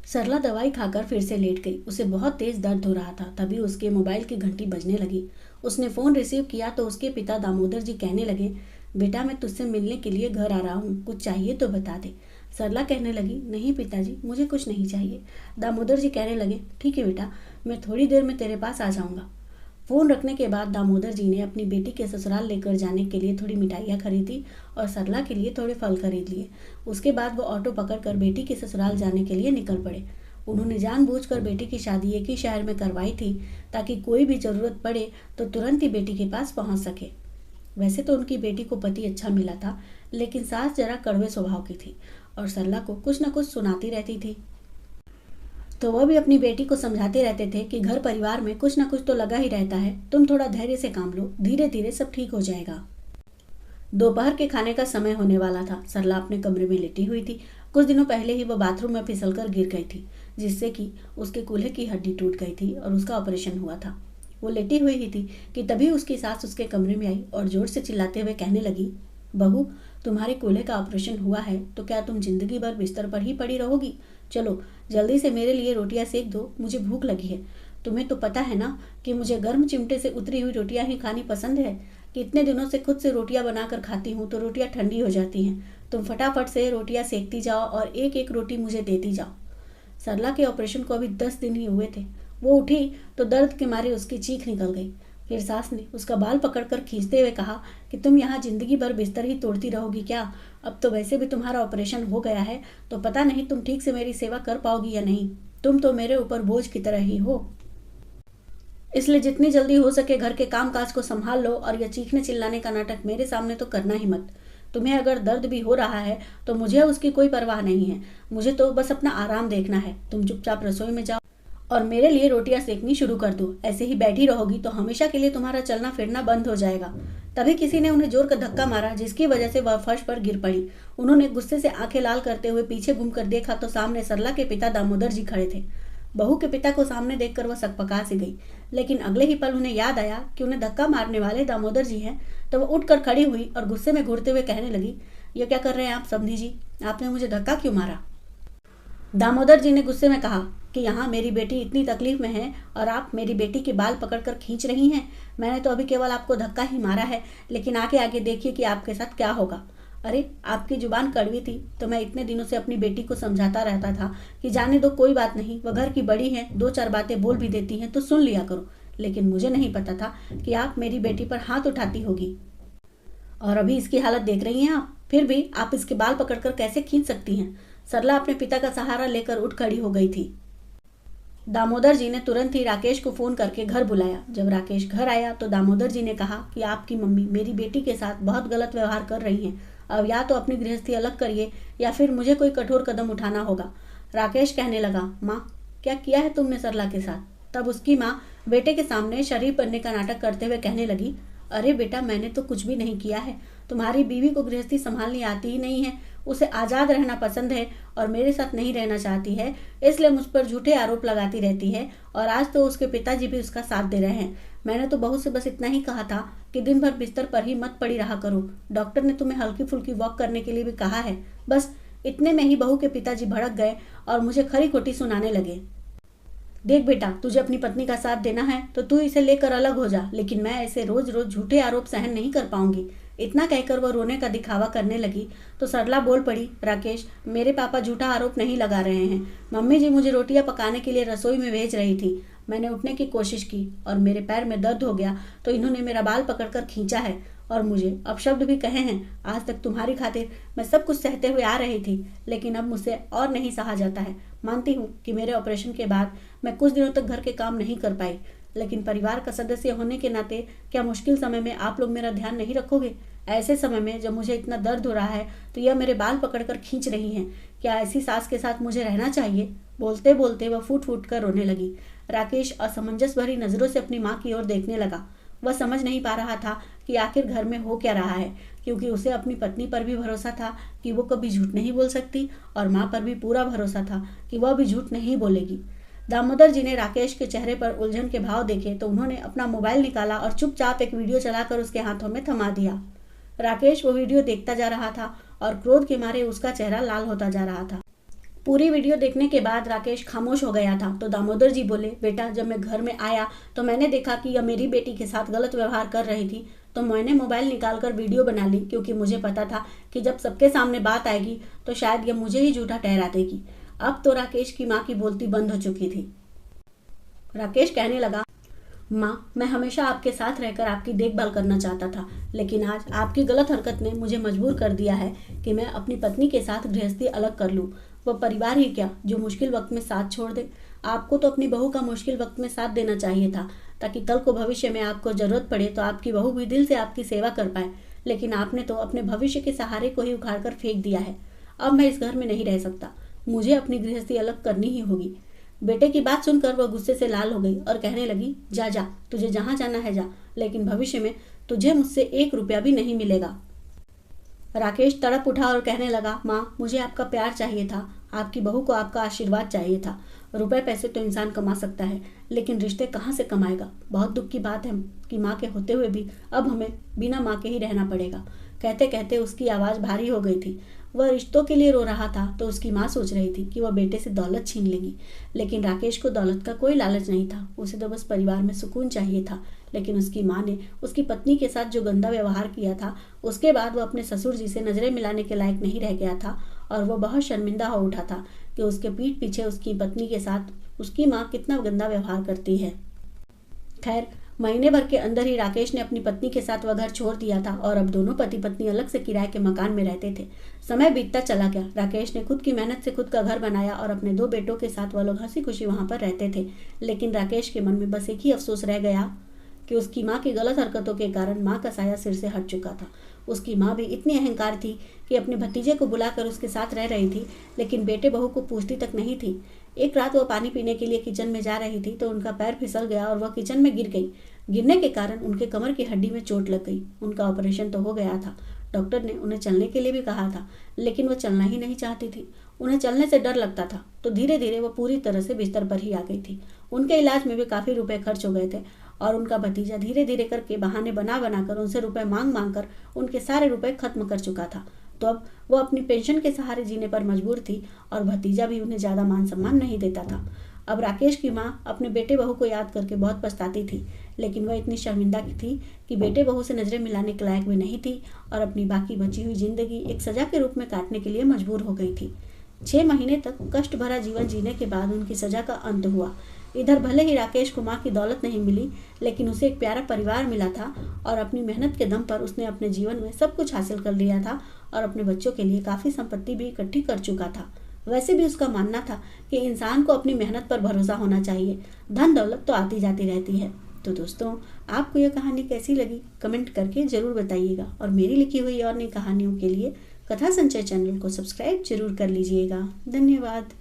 सरला दवाई खाकर फिर से लेट गई। उसे बहुत तेज दर्द हो रहा था। तभी उसके मोबाइल की घंटी बजने लगी। उसने फोन रिसीव किया तो उसके पिता दामोदर जी कहने लगे, बेटा मैं तुझसे मिलने के लिए घर आ रहा हूँ, कुछ चाहिए तो बता दे। सरला कहने लगी, नहीं पिताजी, मुझे कुछ नहीं चाहिए। दामोदर जी कहने लगे, ठीक है बेटा, मैं थोड़ी देर में तेरे पास आ जाऊंगा। फोन रखने के बाद दामोदर जी ने अपनी बेटी के ससुराल लेकर जाने के लिए थोड़ी मिठाइयाँ खरीदी और सरला के लिए थोड़े फल खरीद लिए। उसके बाद वो ऑटो पकड़कर बेटी के ससुराल जाने के लिए निकल पड़े। उन्होंने जानबूझकर बेटी की शादी एक ही शहर में करवाई थी ताकि कोई भी जरूरत पड़े तो तुरंत ही बेटी के पास पहुंच सके। वैसे तो उनकी बेटी को पति अच्छा मिला था, लेकिन सास जरा कड़वे स्वभाव की थी और सरला को कुछ न कुछ सुनाती रहती थी। तो वह भी अपनी बेटी को समझाते रहते थे कि घर परिवार में कुछ न कुछ तो लगा ही रहता है, तुम थोड़ा धैर्य से काम लो, धीरे धीरे सब ठीक हो जाएगा। दोपहर के खाने का समय होने वाला था। सरला अपने कमरे में लेटी हुई थी। कुछ दिनों पहले ही वह बाथरूम में फिसलकर गिर गई थी, जिससे कि उसके कूल्हे की हड्डी टूट गई थी और उसका ऑपरेशन हुआ था। वो लेटी हुई ही थी कि तभी उसकी सास उसके कमरे में आई और जोर से चिल्लाते हुए कहने लगी, बहू, तुम्हारे कूल्हे का ऑपरेशन हुआ है तो क्या तुम जिंदगी भर बिस्तर पर ही पड़ी रहोगी? चलो जल्दी से मेरे लिए रोटियां सेक दो, मुझे भूख लगी है। तुम्हें तो पता है ना कि मुझे गर्म चिमटे से उतरी हुई रोटियां ही खानी पसंद है। कितने दिनों से खुद से रोटियां बनाकर खाती हूँ तो रोटियां ठंडी हो जाती हैं। तुम फटाफट से रोटियां सेकती जाओ और एक एक रोटी मुझे देती जाओ। सरला के ऑपरेशन को अभी 10 दिन ही हुए थे। वो उठी तो दर्द के मारे उसकी चीख निकल गई। फिर सास ने उसका बाल पकड़कर खींचते हुए कहा कि तुम यहाँ जिंदगी भर बिस्तर ही तोड़ती रहोगी क्या? अब तो वैसे भी तुम्हारा ऑपरेशन हो गया है तो पता नहीं तुम ठीक से मेरी सेवा कर पाओगी या नहीं। तुम तो मेरे ऊपर बोझ की तरह ही हो, इसलिए जितनी जल्दी हो सके घर के काम काज को संभाल लो और यह चीखने चिल्लाने का नाटक मेरे सामने तो करना ही मत। तुम्हें अगर दर्द भी हो रहा है तो मुझे उसकी कोई परवाह नहीं है। मुझे तो बस अपना आराम देखना है। तुम चुपचाप रसोई में जाओ और मेरे लिए रोटियां सेकनी शुरू कर दो। ऐसे ही बैठी रहोगी तो हमेशा के लिए तुम्हारा चलना फिरना बंद हो जाएगा। तभी किसी ने उन्हें जोर का धक्का मारा, जिसकी वजह से वह फर्श पर गिर पड़ी। उन्होंने गुस्से से आंखें लाल करते हुए पीछे घूमकर देखा तो सामने सरला के पिता दामोदर जी खड़े थे। बहू के पिता को सामने देखकर वह सकपका सी गई, लेकिन अगले ही पल उन्हें याद आया कि उन्हें धक्का मारने वाले दामोदर जी हैं। तो वह उठकर खड़ी हुई और गुस्से में घूरते हुए कहने लगी, ये क्या कर रहे हैं आप समधी जी? आपने मुझे धक्का क्यों मारा? दामोदर जी ने गुस्से में कहा कि यहाँ मेरी बेटी इतनी तकलीफ में है और आप मेरी बेटी के बाल पकड़कर खींच रही हैं। मैंने तो अभी केवल आपको धक्का ही मारा है, लेकिन आगे आगे देखिए कि आपके साथ क्या होगा। अरे आपकी जुबान कड़वी थी तो मैं इतने दिनों से अपनी बेटी को समझाता रहता था कि जाने दो, कोई बात नहीं, वह घर की बड़ी है, दो चार बातें बोल भी देती हैं तो सुन लिया करो। लेकिन मुझे नहीं पता था कि आप मेरी बेटी पर हाथ उठाती होगी। और अभी इसकी हालत देख रही हैं आप, फिर भी आप इसके बाल पकड़कर कैसे खींच सकती हैं? सरला अपने पिता का सहारा लेकर उठ खड़ी हो गई थी। दामोदर जी ने तुरंत ही राकेश को फोन करके घर बुलाया। जब राकेश घर आया तो दामोदर जी ने कहा कि आपकी मम्मी मेरी बेटी के साथ बहुत गलत व्यवहार कर रही हैं। अब या तो अपनी गृहस्थी अलग करिए या फिर मुझे कोई कठोर कदम उठाना होगा। राकेश कहने लगा, माँ क्या किया है तुमने सरला के साथ? तब उसकी माँ बेटे के सामने शरीफ बनने का नाटक करते हुए कहने लगी, अरे बेटा, मैंने तो कुछ भी नहीं किया है। तुम्हारी बीवी को गृहस्थी संभालनी आती ही नहीं है। उसे आज़ाद रहना पसंद है और मेरे साथ नहीं रहना चाहती है, इसलिए मुझ पर झूठे आरोप लगाती रहती है। और आज तो उसके पिताजी भी उसका साथ दे रहे हैं। मैंने तो बहू से बस इतना ही कहा था कि दिन भर बिस्तर पर ही मत पड़ी रहा करो। डॉक्टर ने तुम्हें हल्की फुल्की वॉक करने के लिए भी कहा है। बस इतने में ही बहू के पिताजी भड़क गए और मुझे खरी खोटी सुनाने लगे। देख बेटा, तुझे अपनी पत्नी का साथ देना है तो तू इसे लेकर अलग हो जा, लेकिन मैं ऐसे रोज रोज झूठे आरोप सहन नहीं कर पाऊंगी। इतना कहकर वह रोने का दिखावा करने लगी तो सरला बोल पड़ी, राकेश, मेरे पापा झूठा आरोप नहीं लगा रहे हैं। मम्मी जी मुझे रोटियां पकाने के लिए रसोई में भेज रही थी। मैंने उठने की कोशिश की और मेरे पैर में दर्द हो गया तो इन्होंने मेरा बाल पकड़कर खींचा है और मुझे अपशब्द भी कहे हैं। आज तक तुम्हारी खातिर मैं सब कुछ सहते हुए आ रही थी, लेकिन अब मुझसे और नहीं सहा जाता है। मानती हूँ कि मेरे ऑपरेशन के बाद मैं कुछ दिनों तक घर के काम नहीं कर पाई, लेकिन परिवार का सदस्य होने के नाते क्या मुश्किल समय में आप लोग मेरा ध्यान नहीं रखोगे? ऐसे समय में जब मुझे इतना दर्द हो रहा है तो यह मेरे बाल पकड़कर खींच रही हैं। क्या ऐसी सास के साथ मुझे रहना चाहिए? बोलते बोलते वह फूट फूट कर रोने लगी। राकेश असमंजस भरी नजरों से अपनी माँ की ओर देखने लगा। वह समझ नहीं पा रहा था कि आखिर घर में हो क्या रहा है, क्योंकि उसे अपनी पत्नी पर भी भरोसा था कि वो कभी झूठ नहीं बोल सकती और माँ पर भी पूरा भरोसा था कि वह भी झूठ नहीं बोलेगी। दामोदर जी ने राकेश के चेहरे पर उलझन के भाव देखे तो उन्होंने अपना मोबाइल निकाला और चुपचाप एक वीडियो चलाकर उसके हाथों में थमा दिया। राकेश वो वीडियो देखता जा रहा था और क्रोध के मारे उसका चेहरा लाल होता जा रहा था। पूरी वीडियो देखने के बाद राकेश खामोश हो गया था। तो दामोदर जी बोले, बेटा जब मैं घर में आया तो मैंने देखा कि यह मेरी बेटी के साथ गलत व्यवहार कर रही थी, तो मैंने मोबाइल निकालकर वीडियो बना ली, क्योंकि मुझे पता था कि जब सबके सामने बात आएगी तो शायद यह मुझे ही झूठा ठहरा देगी। अब तो राकेश की माँ की बोलती बंद हो चुकी थी। राकेश कहने लगा, माँ, मैं हमेशा आपके साथ रहकर आपकी देखभाल करना चाहता था, लेकिन आज आपकी गलत हरकत ने मुझे मजबूर कर दिया है कि मैं अपनी पत्नी के साथ गृहस्थी अलग कर लूँ। वह परिवार ही क्या जो मुश्किल वक्त में साथ छोड़ दे। आपको तो अपनी बहू का मुश्किल वक्त में साथ देना चाहिए था, ताकि कल को भविष्य में आपको जरूरत पड़े तो आपकी बहू भी दिल से आपकी सेवा कर पाए। लेकिन आपने तो अपने भविष्य के सहारे को ही उखाड़ कर फेंक दिया है। अब मैं इस घर में नहीं रह सकता, मुझे अपनी गृहस्थी अलग करनी ही होगी। बेटे की बात सुनकर वह गुस्से से लाल हो गई और कहने लगी, जा जा, तुझे जहां जाना है जा, लेकिन भविष्य में तुझे मुझसे 1 रुपया भी नहीं मिलेगा। राकेश तड़प उठा और कहने लगा, माँ, मुझे आपका प्यार चाहिए था, आपकी बहू को आपका आशीर्वाद चाहिए था। रुपए पैसे तो इंसान कमा सकता है, लेकिन रिश्ते कहाँ से कमाएगा। बहुत दुख की बात है कि माँ के होते हुए भी अब हमें बिना माँ के ही रहना पड़ेगा। कहते कहते उसकी आवाज़ भारी हो गई थी। वह रिश्तों के लिए रो रहा था तो उसकी माँ सोच रही थी कि वह बेटे से दौलत छीन लेगी, लेकिन राकेश को दौलत का कोई लालच नहीं था। उसे तो बस परिवार में सुकून चाहिए था। लेकिन उसकी माँ ने उसकी पत्नी के साथ जो गंदा व्यवहार किया था, उसके बाद वह अपने ससुर जी से नजरें मिलाने के लायक नहीं रह गया था और वह बहुत शर्मिंदा हो उठा था कि उसके पीठ पीछे उसकी पत्नी के साथ उसकी माँ कितना गंदा व्यवहार करती है। खैर, महीने भर के अंदर ही राकेश ने अपनी पत्नी के साथ वह घर छोड़ दिया था और अब दोनों पति पत्नी अलग से किराए के मकान में रहते थे। समय बीतता चला गया। राकेश ने खुद की मेहनत से खुद का घर बनाया और अपने 2 बेटों के साथ वह लोग हंसी खुशी वहां पर रहते थे। लेकिन राकेश के मन में बस एक ही अफसोस रह गया कि उसकी माँ की गलत हरकतों के कारण माँ का साया सिर से हट चुका था। उसकी माँ भी इतनी अहंकार थी कि अपने भतीजे को बुलाकर उसके साथ रह रही थी, लेकिन बेटे बहू को पूछती तक नहीं थी। एक रात वह पानी पीने के लिए किचन में जा रही थी तो उनका पैर फिसल गया और वह किचन में गिर गई। गिरने के कारण उनके कमर की हड्डी में चोट लग गई। उनका ऑपरेशन तो हो गया था। डॉक्टर ने उन्हें चलने के लिए भी कहा था, लेकिन वह चलना ही नहीं चाहती थी। उन्हें चलने से डर लगता था। तो धीरे धीरे वह पूरी तरह से बिस्तर पर ही आ गई थी। उनके इलाज में भी काफ़ी रुपए खर्च हो गए थे और उनका भतीजा धीरे धीरे करके बहाने बना बनाकर उनसे रुपए मांग मांग कर उनके सारे रुपए खत्म कर चुका था। तो अब वो अपनी पेंशन के सहारे जीने पर मजबूर थी और भतीजा भी उन्हें ज़्यादा मान सम्मान नहीं देता था। अब राकेश की माँ अपने बेटे बहू को याद करके बहुत पछताती थी, लेकिन वह इतनी शर्मिंदा थी कि बेटे बहू से नजरें मिलाने के लायक भी नहीं थी और अपनी बाकी बची हुई जिंदगी एक सजा के रूप में काटने के लिए मजबूर हो गई थी। 6 महीने तक कष्ट भरा जीवन जीने के बाद उनकी सजा का अंत हुआ। इधर भले ही राकेश को माँ की दौलत नहीं मिली, लेकिन उसे एक प्यारा परिवार मिला था और अपनी मेहनत के दम पर उसने अपने जीवन में सब कुछ हासिल कर लिया था और अपने बच्चों के लिए काफ़ी संपत्ति भी इकट्ठी कर चुका था। वैसे भी उसका मानना था कि इंसान को अपनी मेहनत पर भरोसा होना चाहिए। धन दौलत तो आती जाती रहती है। तो दोस्तों, आपको यह कहानी कैसी लगी कमेंट करके ज़रूर बताइएगा और मेरी लिखी हुई और नई कहानियों के लिए कथा संचय चैनल को सब्सक्राइब जरूर कर लीजिएगा। धन्यवाद।